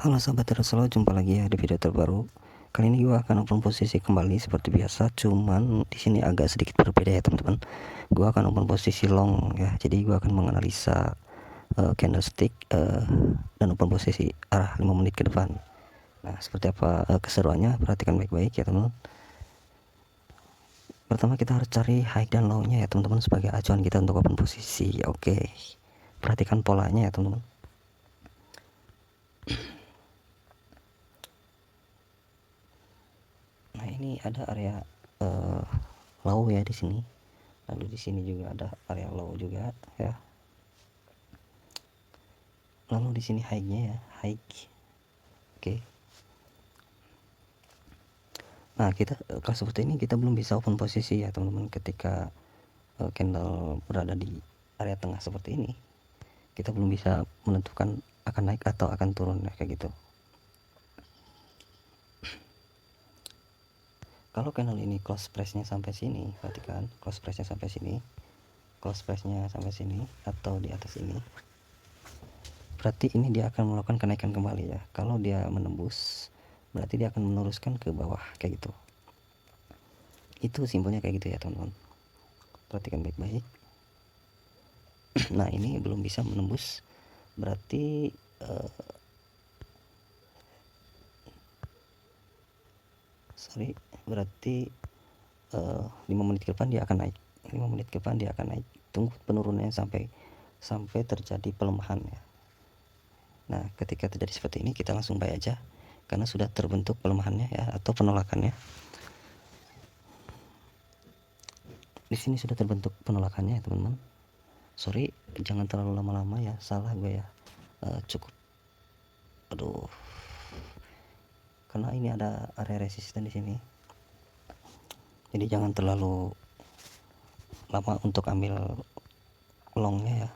Halo sahabat Teruslo, jumpa lagi ya di video terbaru. Kali ini gue akan open posisi kembali seperti biasa, cuman di sini agak sedikit berbeda ya teman-teman. Gue akan open posisi long ya, jadi gue akan menganalisa candlestick dan open posisi arah 5 menit ke depan. Nah, seperti apa keseruannya? Perhatikan baik-baik ya teman-teman. Pertama kita harus cari high dan low nya ya teman-teman sebagai acuan kita untuk open posisi. Oke, perhatikan polanya ya teman-teman. Nah, ini ada area low ya di sini. Lalu di sini juga ada area low juga ya. Lalu di sini high-nya ya, high. Oke. Nah, kita kalau seperti ini kita belum bisa open posisi ya teman-teman. Ketika candle berada di area tengah seperti ini, kita belum bisa menentukan akan naik atau akan turun ya, kayak gitu. Kalau candle ini close price-nya sampai sini, perhatikan close price-nya sampai sini, close price-nya sampai sini atau di atas ini, berarti ini dia akan melakukan kenaikan kembali ya. Kalau dia menembus, berarti dia akan meneruskan ke bawah kayak gitu. Itu simbolnya kayak gitu ya teman-teman, perhatikan baik-baik. Nah, ini belum bisa menembus, berarti berarti 5 menit ke depan dia akan naik. 5 menit ke depan dia akan naik. Tunggu penurunannya sampai terjadi pelemahan ya. Nah, ketika terjadi seperti ini kita langsung buy aja karena sudah terbentuk pelemahannya ya, atau penolakannya. Di sini sudah terbentuk penolakannya ya teman-teman. Sorry, jangan terlalu lama-lama ya, salah gue ya. Cukup, aduh, karena ini ada area resisten di sini. Jadi jangan terlalu lama untuk ambil longnya ya,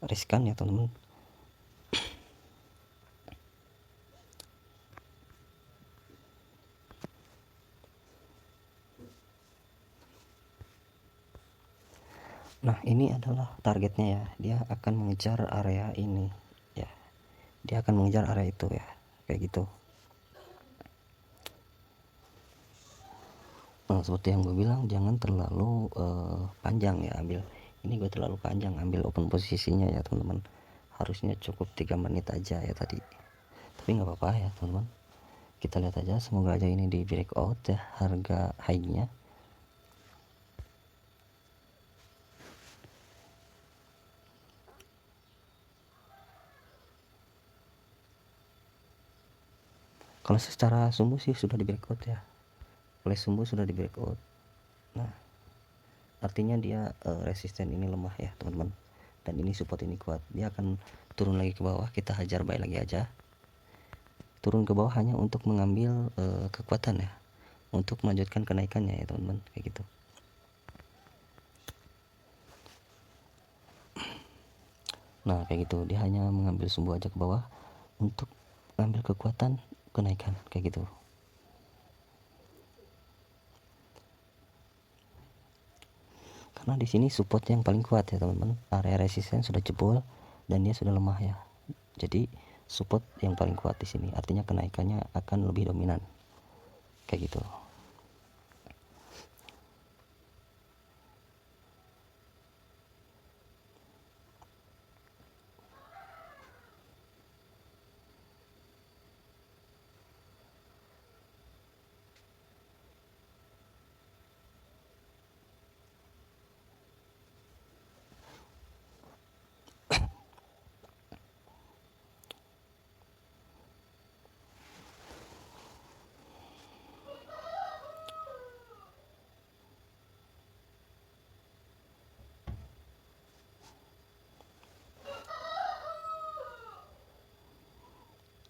riskan ya teman-teman. Nah, ini adalah targetnya ya, dia akan mengejar area ini ya, dia akan mengejar area itu ya, kayak gitu. Nah, seperti yang gue bilang, jangan terlalu panjang ya ambil. Ini gue terlalu panjang ambil open posisinya ya teman-teman, harusnya cukup 3 menit aja ya tadi, tapi nggak apa-apa ya teman-teman. Kita lihat aja, semoga aja ini di breakout ya harga high-nya. Kalau secara sumbu sih sudah di breakout ya, oleh sumbu sudah di breakout. Nah, artinya dia resisten ini lemah ya teman-teman, dan ini support ini kuat. Dia akan turun lagi ke bawah, kita hajar buy lagi aja. Turun ke bawah hanya untuk mengambil kekuatan ya, untuk melanjutkan kenaikannya ya teman-teman, kayak gitu. Nah, kayak gitu, dia hanya mengambil sumbu aja ke bawah untuk mengambil kekuatan kenaikan kayak gitu. Karena di sini support yang paling kuat ya teman-teman, area resisten sudah jebol dan dia sudah lemah ya. Jadi support yang paling kuat di sini, artinya kenaikannya akan lebih dominan kayak gitu.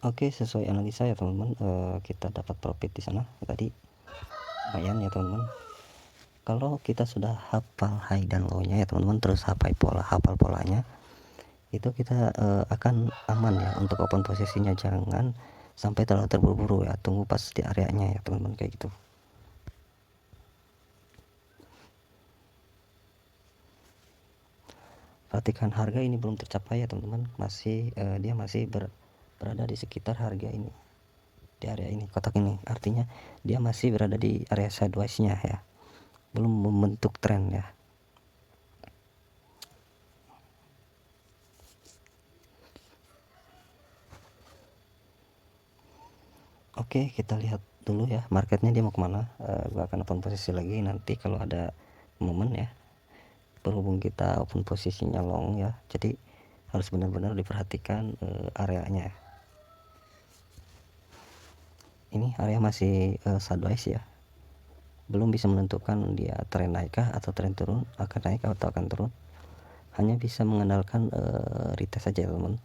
Oke, sesuai analisa ya teman-teman, kita dapat profit di sana tadi lumayan ya teman-teman. Kalau kita sudah hafal high dan low nya ya teman-teman, terus hafal polanya, itu kita akan aman ya untuk open posisinya. Jangan sampai terlalu terburu-buru ya, tunggu pas di areanya ya teman-teman, kayak gitu. Perhatikan harga ini belum tercapai ya teman-teman, masih dia masih berada di sekitar harga ini, di area ini, kotak ini. Artinya dia masih berada di area sideways nya ya, belum membentuk tren ya. Oke, kita lihat dulu ya marketnya dia mau kemana. Gua akan open posisi lagi nanti kalau ada momen ya, berhubung kita open posisinya long ya, jadi harus benar-benar diperhatikan areanya. Ini area masih sideways ya, belum bisa menentukan dia tren naikkah atau tren turun, akan naik atau akan turun. Hanya bisa mengandalkan retest saja teman.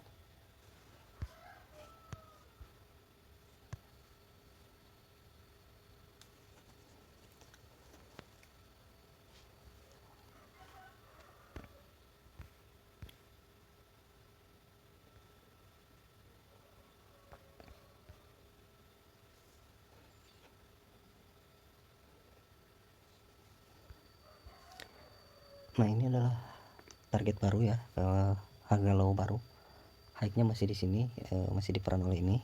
Nah, ini adalah target baru ya, harga low baru. High-nya masih di sini, masih diperan oleh ini.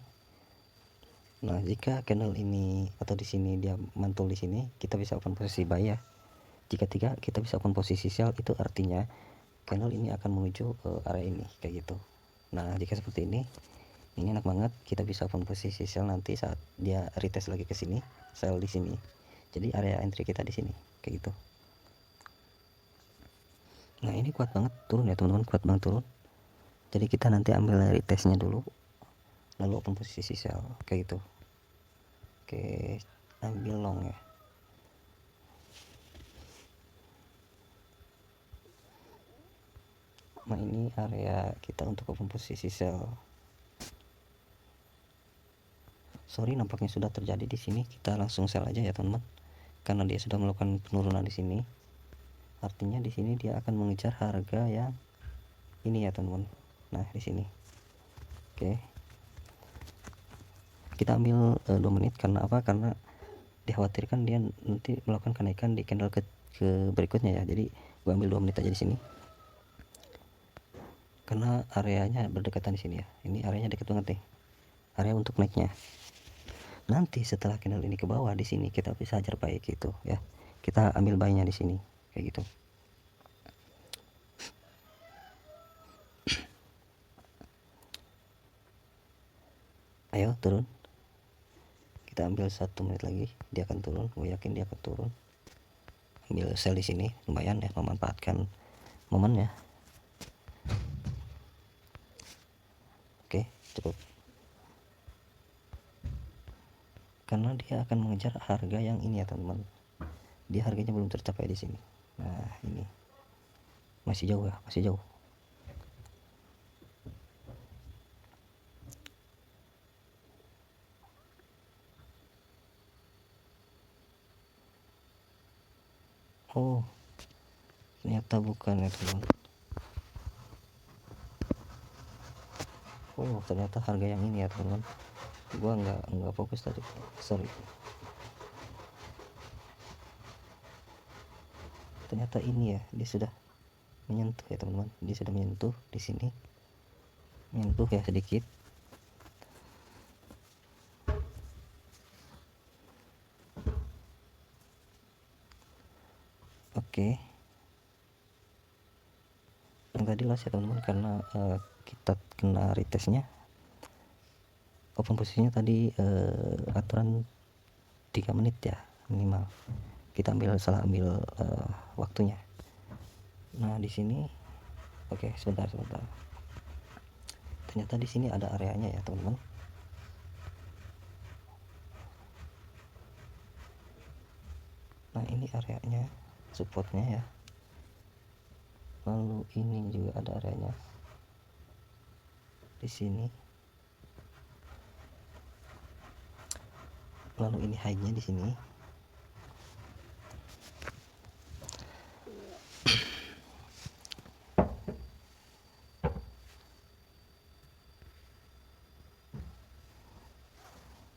Nah, jika candle ini atau di sini dia mantul di sini, kita bisa open posisi buy ya. Jika tidak, kita bisa open posisi sell. Itu artinya candle ini akan menuju ke area ini kayak gitu. Nah, jika seperti ini enak banget, kita bisa open posisi sell nanti saat dia retest lagi ke sini, sell di sini. Jadi area entry kita di sini kayak gitu. Nah, ini kuat banget turun ya teman-teman, kuat banget turun. Jadi kita nanti ambil retestnya dulu, lalu open posisi sell kayak gitu. Oke, ambil long ya. Nah, ini area kita untuk open posisi sell. Sorry, nampaknya sudah terjadi di sini. Kita langsung sell aja ya teman-teman, karena dia sudah melakukan penurunan di sini. Artinya di sini dia akan mengejar harga yang ini ya teman-teman. Nah, di sini. Oke. Kita ambil 2 menit karena apa? Karena dikhawatirkan dia nanti melakukan kenaikan di candle ke berikutnya ya. Jadi gua ambil 2 menit aja di sini. Karena areanya berdekatan di sini ya. Ini areanya dekat banget nih. Area untuk naiknya. Nanti setelah candle ini ke bawah di sini kita bisa hajar buy gitu ya. Kita ambil buy-nya di sini kayak gitu. Ayo turun. Kita ambil 1 menit lagi, dia akan turun. Gue yakin dia akan turun. Ambil sell di sini, lumayan ya, memanfaatkan momen ya. Oke, cukup. Karena dia akan mengejar harga yang ini ya teman-teman. Dia harganya belum tercapai di sini. Nah, ini masih jauh ya, masih jauh. Oh, ternyata bukan ya teman. Oh, ternyata harga yang ini ya teman. Gua nggak fokus tadi, sorry. Ternyata ini ya, dia sudah menyentuh ya teman-teman. Dia sudah menyentuh di sini, menyentuh ya sedikit. Oke. Yang tadi loss ya teman-teman, karena kita kena retestnya. Open posisinya tadi aturan 3 menit ya minimal. Kita salah ambil waktunya. Nah, di sini oke, sebentar. Ternyata di sini ada areanya ya teman-teman. Nah, ini areanya, supportnya ya. Lalu ini juga ada areanya di sini. Lalu ini high-nya di sini.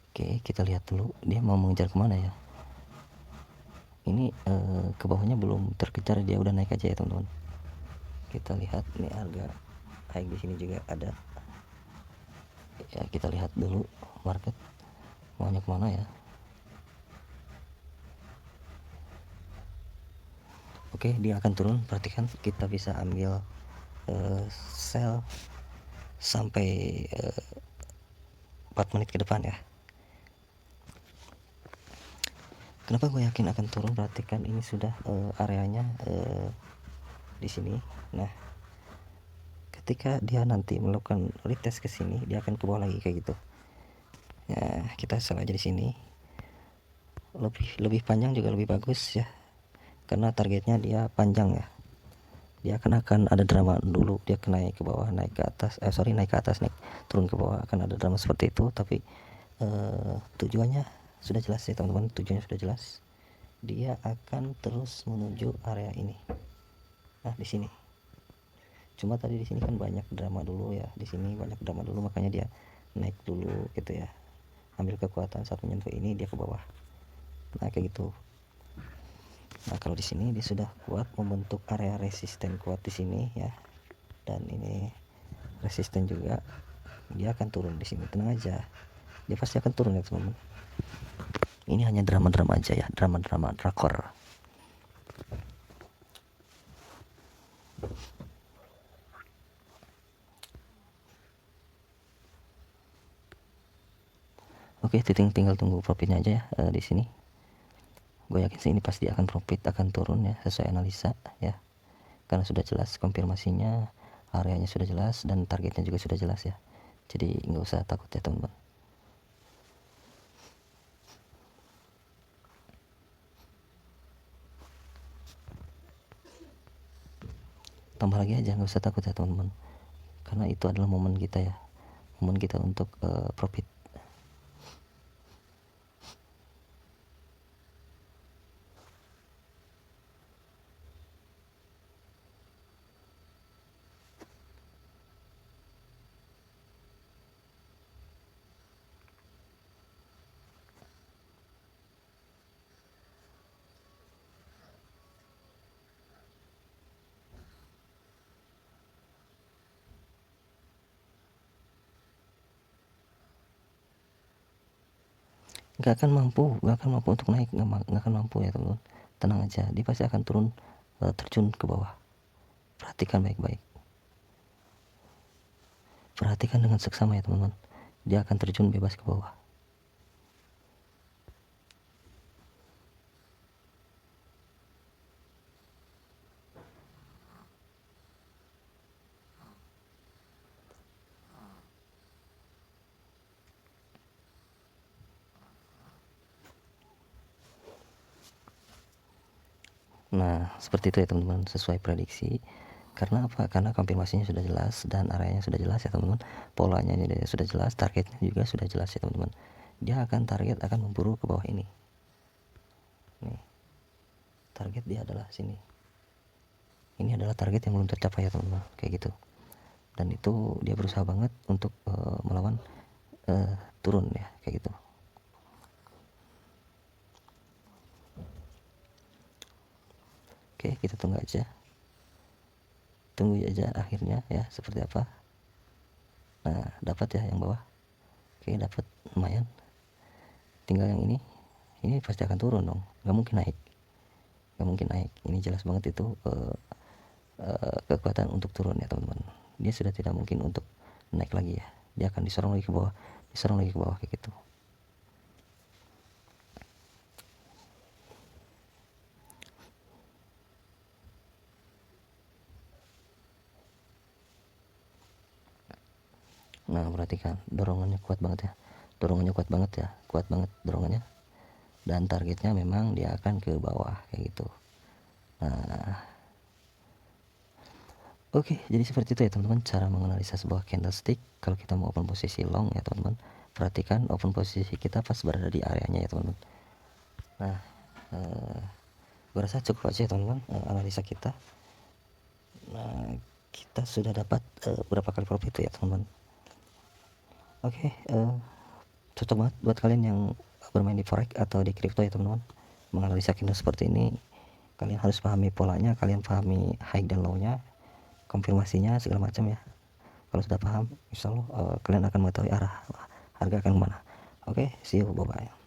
Oke, kita lihat dulu dia mau mengejar kemana ya. Ini ke bawahnya belum terkejar, dia udah naik aja ya teman-teman. Kita lihat nih harga high di sini juga ada ya. Kita lihat dulu market maunya kemana ya. Oke, dia akan turun. Perhatikan, kita bisa ambil sell sampai 4 menit ke depan ya. Kenapa gue yakin akan turun? Perhatikan, ini sudah areanya di sini. Nah, ketika dia nanti melakukan retest ke sini, dia akan ke bawah lagi kayak gitu. Ya, kita sell aja di sini. Lebih panjang juga lebih bagus ya, karena targetnya dia panjang ya. Dia akan ada drama dulu, dia naik ke bawah, naik ke atas, naik ke atas, naik turun ke bawah, akan ada drama seperti itu. Tapi tujuannya sudah jelas ya teman-teman, tujuannya sudah jelas. Dia akan terus menuju area ini. Nah, di sini. Cuma tadi di sini kan banyak drama dulu ya, di sini banyak drama dulu, makanya dia naik dulu gitu ya. Ambil kekuatan saat menyentuh ini, dia ke bawah. Nah, kayak gitu. Nah, kalau di sini dia sudah kuat membentuk area resisten kuat di sini ya. Dan ini resisten juga. Dia akan turun di sini. Tenang aja. Dia pasti akan turun ya, teman-teman. Ini hanya drama-drama aja ya, drama-drama drakor. Oke, tinggal tunggu profitnya aja ya di sini. Gue yakin sih ini pasti akan profit, akan turun ya sesuai analisa ya, karena sudah jelas konfirmasinya, areanya sudah jelas, dan targetnya juga sudah jelas ya. Jadi nggak usah takut ya teman-teman. Tambah lagi aja, nggak usah takut ya teman-teman, karena itu adalah momen kita ya, momen kita untuk profit. Nggak akan mampu untuk naik, nggak akan mampu ya teman-teman. Tenang aja, dia pasti akan turun, terjun ke bawah. Perhatikan baik-baik, perhatikan dengan seksama ya teman-teman. Dia akan terjun bebas ke bawah. Nah, seperti itu ya teman-teman, sesuai prediksi. Karena apa? Karena konfirmasinya sudah jelas dan areanya sudah jelas ya teman-teman. Polanya sudah jelas, targetnya juga sudah jelas ya teman-teman. Dia akan memburu ke bawah ini. Nih. Target dia adalah sini. Ini adalah target yang belum tercapai ya teman-teman, kayak gitu. Dan itu dia berusaha banget untuk melawan turun ya, kayak gitu. Oke, kita tunggu aja akhirnya ya seperti apa. Nah, dapat ya yang bawah. Oke, dapat lumayan. Tinggal yang ini pasti akan turun dong, nggak mungkin naik. Ini jelas banget itu kekuatan untuk turun ya teman-teman. Dia sudah tidak mungkin untuk naik lagi ya, dia akan disorong lagi ke bawah kayak gitu. Nah, perhatikan dorongannya kuat banget ya, kuat banget dorongannya, dan targetnya memang dia akan ke bawah kayak gitu. Nah, oke, jadi seperti itu ya teman-teman, cara menganalisa sebuah candlestick kalau kita mau open posisi long ya teman-teman. Perhatikan open posisi kita pas berada di areanya ya teman-teman. Nah, gue rasa cukup aja ya teman-teman analisa kita. Nah, kita sudah dapat berapa kali profit ya teman-teman. Oke, cocok banget buat kalian yang bermain di forex atau di crypto ya teman-teman. Menganalisa candle seperti ini, kalian harus pahami polanya, kalian pahami high dan low nya, konfirmasinya segala macam ya. Kalau sudah paham, insya Allah kalian akan mengetahui arah harga akan kemana. Oke, see you, bye bye.